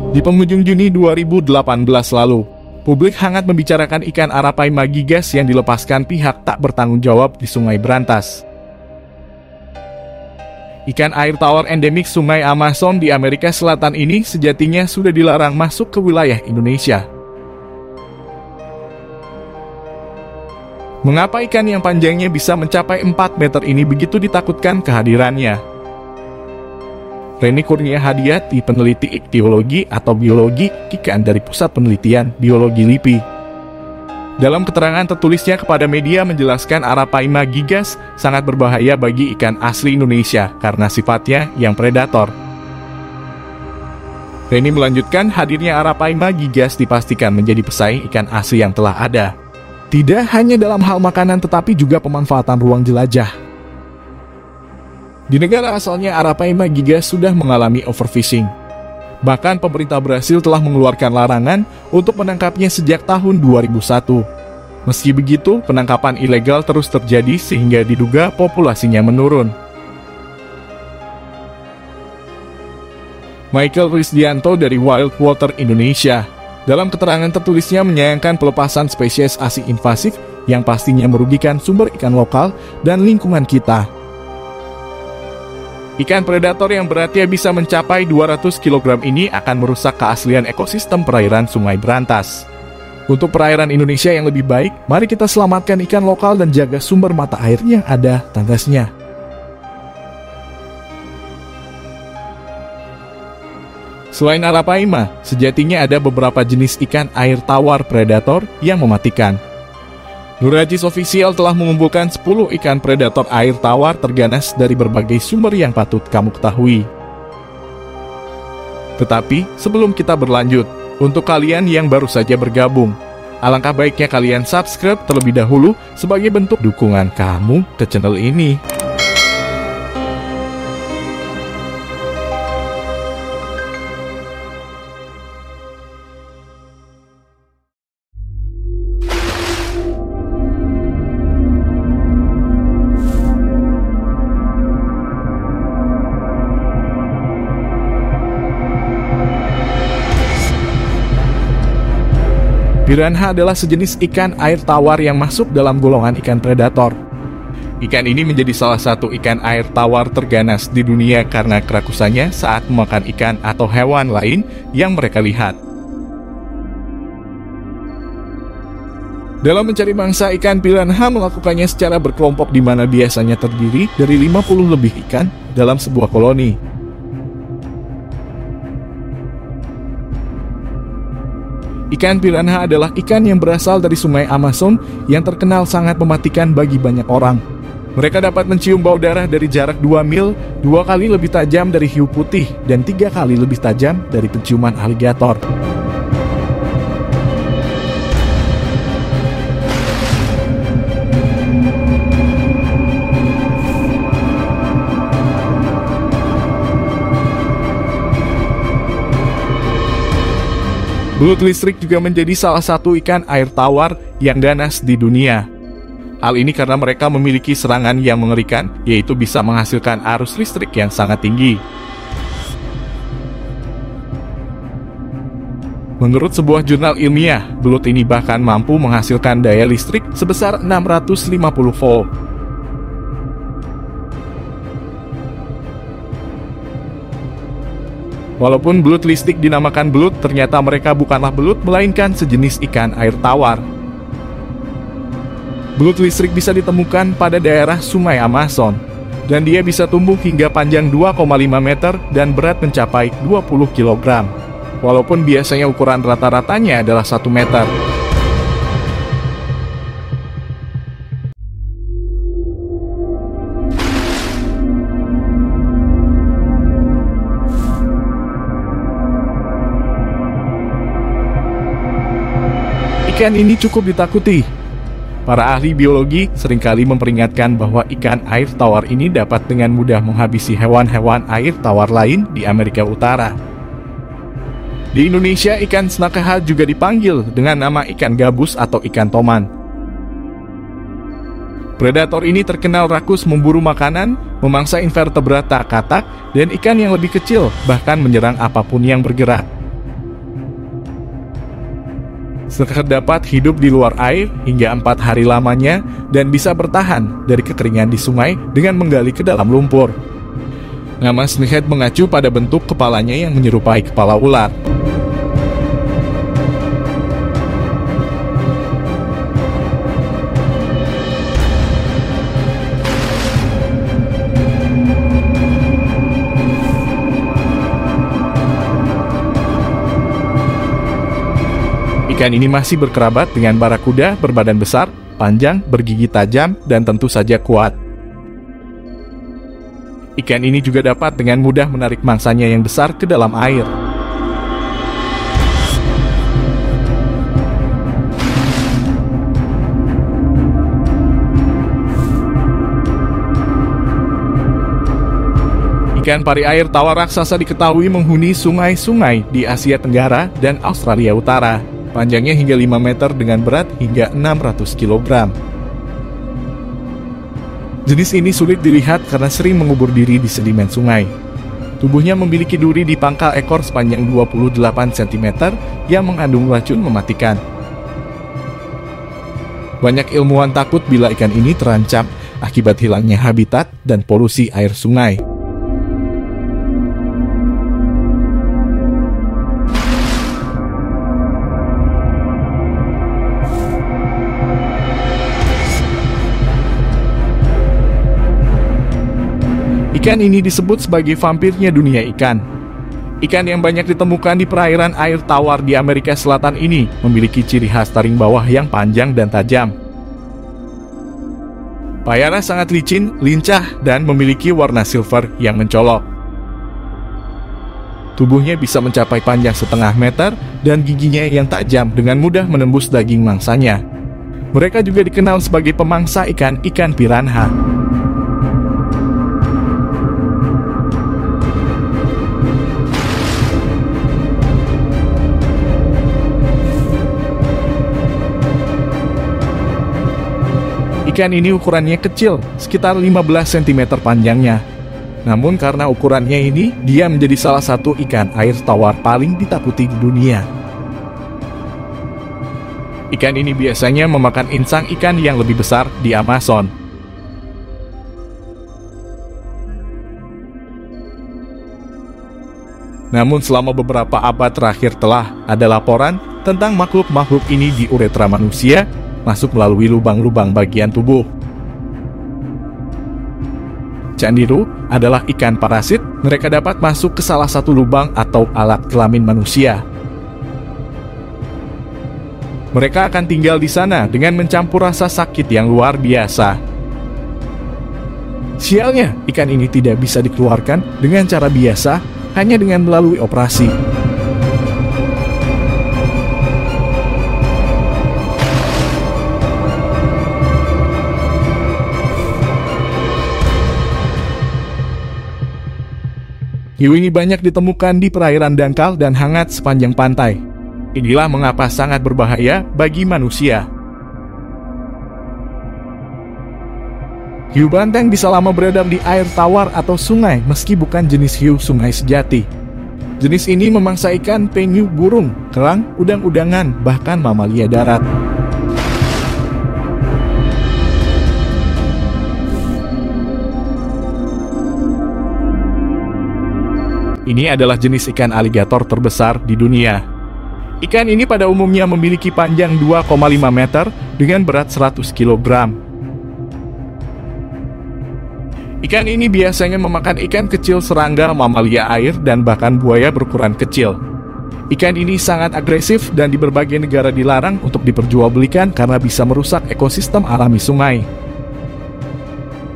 Di penghujung Juni 2018 lalu, publik hangat membicarakan ikan Arapaima gigas yang dilepaskan pihak tak bertanggung jawab di Sungai Brantas. Ikan air tawar endemik Sungai Amazon di Amerika Selatan ini sejatinya sudah dilarang masuk ke wilayah Indonesia. Mengapa ikan yang panjangnya bisa mencapai 4 meter ini begitu ditakutkan kehadirannya? Reni Kurnia Hadiati, peneliti iktiologi atau biologi ikan dari Pusat Penelitian Biologi LIPI. Dalam keterangan tertulisnya kepada media menjelaskan Arapaima gigas sangat berbahaya bagi ikan asli Indonesia karena sifatnya yang predator. Reni melanjutkan, hadirnya Arapaima gigas dipastikan menjadi pesaing ikan asli yang telah ada. Tidak hanya dalam hal makanan tetapi juga pemanfaatan ruang jelajah. Di negara asalnya Arapaima gigas sudah mengalami overfishing. Bahkan pemerintah Brasil telah mengeluarkan larangan untuk menangkapnya sejak tahun 2001. Meski begitu, penangkapan ilegal terus terjadi sehingga diduga populasinya menurun. Michael Risdianto dari Wild Water Indonesia, dalam keterangan tertulisnya menyayangkan pelepasan spesies asing invasif yang pastinya merugikan sumber ikan lokal dan lingkungan kita. Ikan predator yang beratnya bisa mencapai 200 kg ini akan merusak keaslian ekosistem perairan Sungai Brantas. Untuk perairan Indonesia yang lebih baik, mari kita selamatkan ikan lokal dan jaga sumber mata air yang ada, tandasnya. Selain Arapaima, sejatinya ada beberapa jenis ikan air tawar predator yang mematikan. Nurajis Official telah mengumpulkan 10 ikan predator air tawar terganas dari berbagai sumber yang patut kamu ketahui. Tetapi, sebelum kita berlanjut, untuk kalian yang baru saja bergabung, alangkah baiknya kalian subscribe terlebih dahulu sebagai bentuk dukungan kamu ke channel ini. Piranha adalah sejenis ikan air tawar yang masuk dalam golongan ikan predator. Ikan ini menjadi salah satu ikan air tawar terganas di dunia karena kerakusannya saat memakan ikan atau hewan lain yang mereka lihat. Dalam mencari mangsa, ikan piranha melakukannya secara berkelompok di mana biasanya terdiri dari 50 lebih ikan dalam sebuah koloni. Ikan piranha adalah ikan yang berasal dari Sungai Amazon yang terkenal sangat mematikan bagi banyak orang. Mereka dapat mencium bau darah dari jarak 2 mil, 2 kali lebih tajam dari hiu putih, dan 3 kali lebih tajam dari penciuman aligator. Belut listrik juga menjadi salah satu ikan air tawar yang ganas di dunia. Hal ini karena mereka memiliki serangan yang mengerikan, yaitu bisa menghasilkan arus listrik yang sangat tinggi. Menurut sebuah jurnal ilmiah, belut ini bahkan mampu menghasilkan daya listrik sebesar 650 volt. Walaupun belut listrik dinamakan belut, ternyata mereka bukanlah belut, melainkan sejenis ikan air tawar. Belut listrik bisa ditemukan pada daerah Sungai Amazon, dan dia bisa tumbuh hingga panjang 2,5 meter dan berat mencapai 20 kg. Walaupun biasanya ukuran rata-ratanya adalah 1 meter. Ikan ini cukup ditakuti. Para ahli biologi seringkali memperingatkan bahwa ikan air tawar ini dapat dengan mudah menghabisi hewan-hewan air tawar lain di Amerika Utara. Di Indonesia, ikan snakaha juga dipanggil dengan nama ikan gabus atau ikan toman. Predator ini terkenal rakus memburu makanan, memangsa invertebrata katak, dan ikan yang lebih kecil, bahkan menyerang apapun yang bergerak. Terdapat hidup di luar air hingga 4 hari lamanya dan bisa bertahan dari kekeringan di sungai dengan menggali ke dalam lumpur. Nama snakehead mengacu pada bentuk kepalanya yang menyerupai kepala ular. Ikan ini masih berkerabat dengan barakuda berbadan besar, panjang, bergigi tajam, dan tentu saja kuat. Ikan ini juga dapat dengan mudah menarik mangsanya yang besar ke dalam air. Ikan pari air tawar raksasa diketahui menghuni sungai-sungai di Asia Tenggara dan Australia Utara. Panjangnya hingga 5 meter dengan berat hingga 600 kg. Jenis ini sulit dilihat karena sering mengubur diri di sedimen sungai. Tubuhnya memiliki duri di pangkal ekor sepanjang 28 cm yang mengandung racun mematikan. Banyak ilmuwan takut bila ikan ini terancam akibat hilangnya habitat dan polusi air sungai. Ikan ini disebut sebagai vampirnya dunia ikan. Ikan yang banyak ditemukan di perairan air tawar di Amerika Selatan ini memiliki ciri khas taring bawah yang panjang dan tajam. Payarnya sangat licin, lincah, dan memiliki warna silver yang mencolok. Tubuhnya bisa mencapai panjang setengah meter dan giginya yang tajam dengan mudah menembus daging mangsanya. Mereka juga dikenal sebagai pemangsa ikan piranha. Ikan ini ukurannya kecil, sekitar 15 cm panjangnya. Namun karena ukurannya ini, dia menjadi salah satu ikan air tawar paling ditakuti di dunia. Ikan ini biasanya memakan insang ikan yang lebih besar di Amazon. Namun selama beberapa abad terakhir telah ada laporan tentang makhluk-makhluk ini di uretra manusia, masuk melalui lubang-lubang bagian tubuh. Candiru adalah ikan parasit, mereka dapat masuk ke salah satu lubang atau alat kelamin manusia. Mereka akan tinggal di sana dengan mencampur rasa sakit yang luar biasa. Sialnya, ikan ini tidak bisa dikeluarkan dengan cara biasa, hanya dengan melalui operasi. Hiu ini banyak ditemukan di perairan dangkal dan hangat sepanjang pantai. Inilah mengapa sangat berbahaya bagi manusia. Hiu banteng bisa lama beredar di air tawar atau sungai meski bukan jenis hiu sungai sejati. Jenis ini memangsa ikan, penyu, burung, kerang, udang-udangan, bahkan mamalia darat. Ini adalah jenis ikan aligator terbesar di dunia. Ikan ini pada umumnya memiliki panjang 2,5 meter dengan berat 100 kg. Ikan ini biasanya memakan ikan kecil, serangga, mamalia air, dan bahkan buaya berukuran kecil. Ikan ini sangat agresif dan di berbagai negara dilarang untuk diperjualbelikan karena bisa merusak ekosistem alami sungai.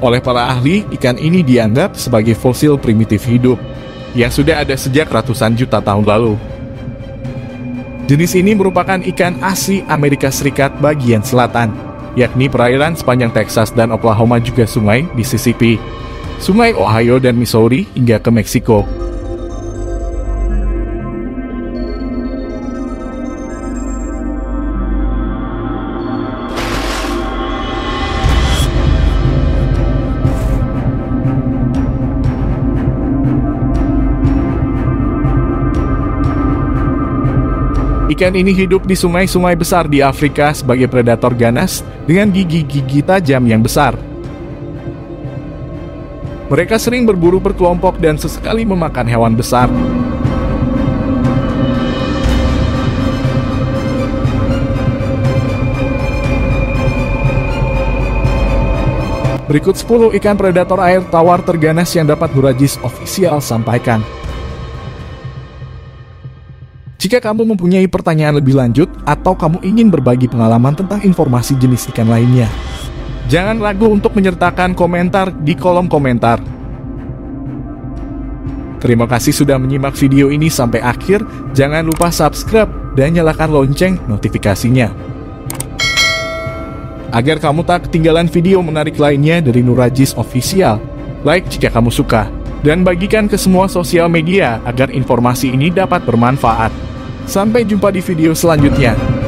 Oleh para ahli, ikan ini dianggap sebagai fosil primitif hidup yang sudah ada sejak ratusan juta tahun lalu. Jenis ini merupakan ikan asli Amerika Serikat bagian selatan, yakni perairan sepanjang Texas dan Oklahoma, juga sungai Mississippi, sungai Ohio dan Missouri hingga ke Meksiko. Ikan ini hidup di sungai-sungai besar di Afrika sebagai predator ganas dengan gigi-gigi tajam yang besar. Mereka sering berburu berkelompok dan sesekali memakan hewan besar. Berikut 10 ikan predator air tawar terganas yang dapat Nurajis Official sampaikan. Jika kamu mempunyai pertanyaan lebih lanjut atau kamu ingin berbagi pengalaman tentang informasi jenis ikan lainnya, jangan ragu untuk menyertakan komentar di kolom komentar. Terima kasih sudah menyimak video ini sampai akhir. Jangan lupa subscribe dan nyalakan lonceng notifikasinya, agar kamu tak ketinggalan video menarik lainnya dari Nurajis Official. Like jika kamu suka, dan bagikan ke semua sosial media agar informasi ini dapat bermanfaat. Sampai jumpa di video selanjutnya.